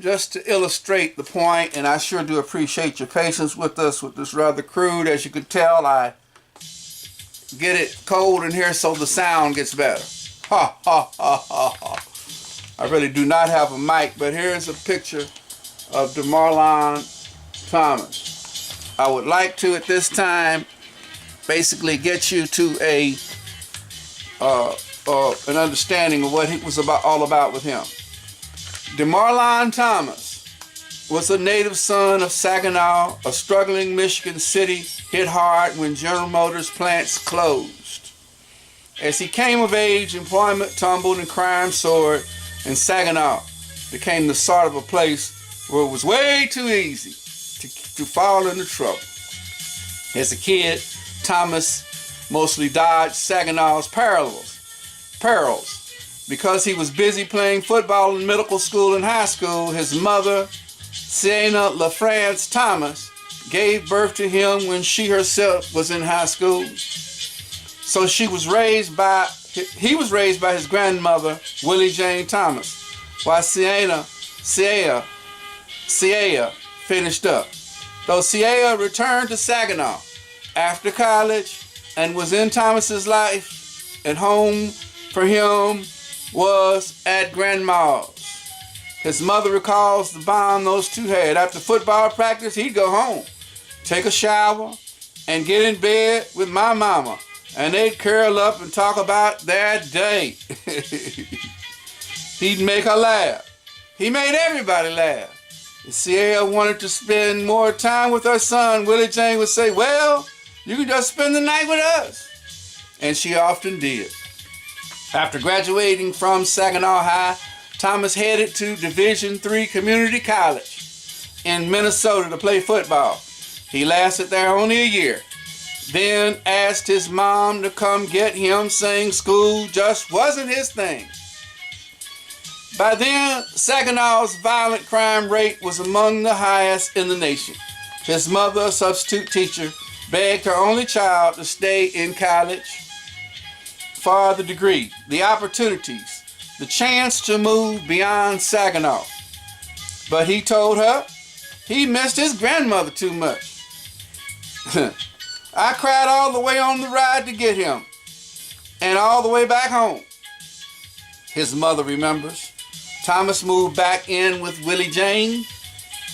just to illustrate the point, and I sure do appreciate your patience with us with this rather crude. As you can tell, I get it cold in here so the sound gets better. Ha ha ha ha ha. I really do not have a mic, but here's a picture of DeMarlon Thomas. I would like to, at this time, basically get you to an understanding of what it was all about with him. DeMarlon Thomas was a native son of Saginaw, a struggling Michigan city hit hard when General Motors plants closed. As he came of age, employment tumbled and crime soared, and Saginaw became the sort of a place where it was way too easy to fall into trouble. As a kid, Thomas mostly dodged Saginaw's perils because he was busy playing football in middle school and high school. His mother, Sienna LaFrance Thomas, gave birth to him when she herself was in high school. So he was raised by his grandmother, Willie Jane Thomas, while Sienna finished up. Though Sienna returned to Saginaw after college and was in Thomas's life, at home for him was at Grandma's. His mother recalls the bond those two had. After football practice, he'd go home, take a shower, and get in bed with my mama, and they'd curl up and talk about their day. He'd make her laugh. He made everybody laugh. If Sierra wanted to spend more time with her son, Willie Jane would say, "Well, you can just spend the night with us." And she often did. After graduating from Saginaw High, Thomas headed to Division III Community College in Minnesota to play football. He lasted there only a year, then asked his mom to come get him, saying school just wasn't his thing. By then, Saginaw's violent crime rate was among the highest in the nation. His mother, a substitute teacher, begged her only child to stay in college for the degree, the opportunities, the chance to move beyond Saginaw. But he told her he missed his grandmother too much. "I cried all the way on the ride to get him, and all the way back home," his mother remembers. Thomas moved back in with Willie Jane.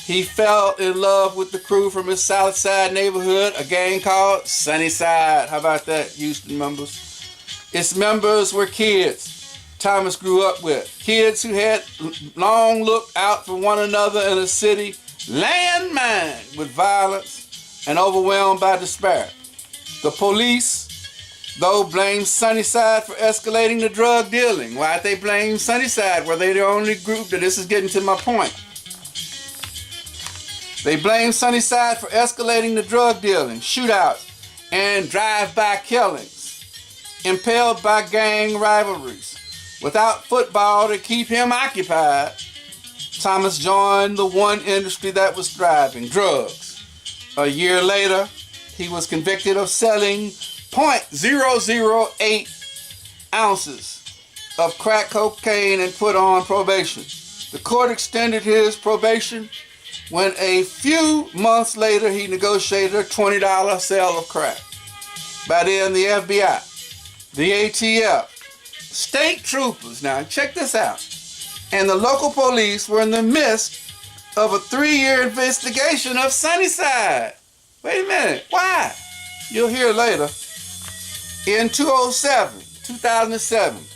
He fell in love with the crew from his South Side neighborhood, a gang called Sunnyside. How about that, Houston members? Its members were kids Thomas grew up with, kids who had long looked out for one another in a city landmined with violence and overwhelmed by despair. The police, though, blamed Sunnyside for escalating the drug dealing. Why'd they blame Sunnyside? Were they the only group? This is getting to my point. They blamed Sunnyside for escalating the drug dealing, shootouts, and drive-by killings, impelled by gang rivalries. Without football to keep him occupied, Thomas joined the one industry that was thriving, drugs. A year later, he was convicted of selling 0.008 ounces of crack cocaine and put on probation. The court extended his probation when a few months later he negotiated a $20 sale of crack. By then, the FBI, the ATF, state troopers, now check this out, and the local police were in the midst of a 3-year investigation of Sunnyside. Wait a minute, why? You'll hear later. In 2007,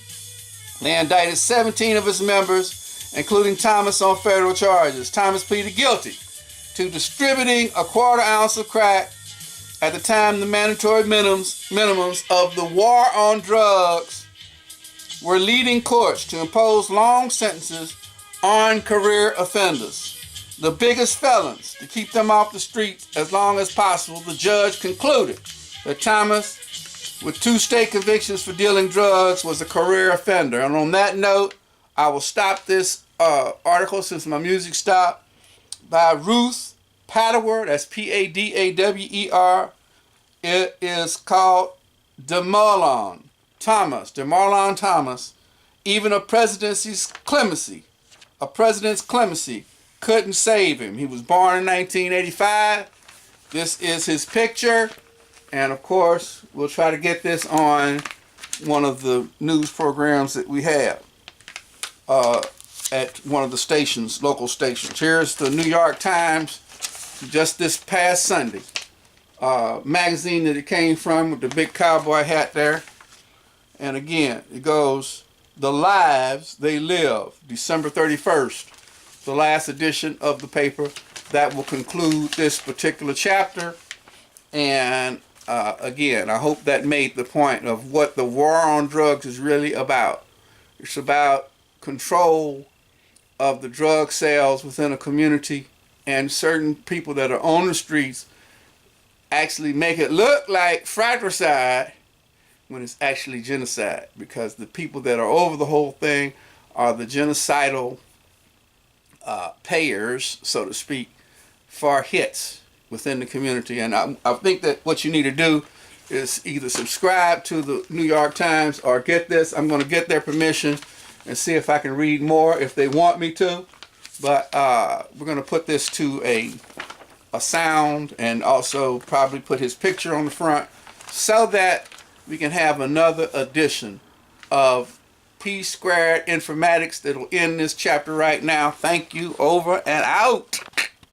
they indicted 17 of his members, including Thomas, on federal charges. Thomas pleaded guilty to distributing a 1/4 ounce of crack. At the time, the mandatory minimums of the war on drugs were leading courts to impose long sentences on career offenders, the biggest felons, to keep them off the streets as long as possible. The judge concluded that Thomas, with 2 state convictions for dealing drugs, was a career offender. And on that note, I will stop this article, since my music stopped, by Ruth Padawer. That's Padawer. It is called DeMarlon Thomas, even a president's clemency couldn't save him. He was born in 1985. This is his picture. And of course, we'll try to get this on one of the news programs that we have at one of the stations, local stations. Here's the New York Times, just this past Sunday. Magazine that it came from with the big cowboy hat there. And again, it goes, The Lives They Live, December 31st, the last edition of the paper. That will conclude this particular chapter. And again, I hope that made the point of what the war on drugs is really about. It's about control of the drug sales within a community, and certain people that are on the streets actually make it look like fratricide when it's actually genocide, because the people that are over the whole thing are the genocidal payers, so to speak, for hits within the community. And I think that what you need to do is either subscribe to the New York Times or get this. I'm going to get their permission and see if I can read more if they want me to. But we're going to put this to a sound, and also probably put his picture on the front so that we can have another edition of P Squared Informatics that'll end this chapter right now. Thank you. Over and out.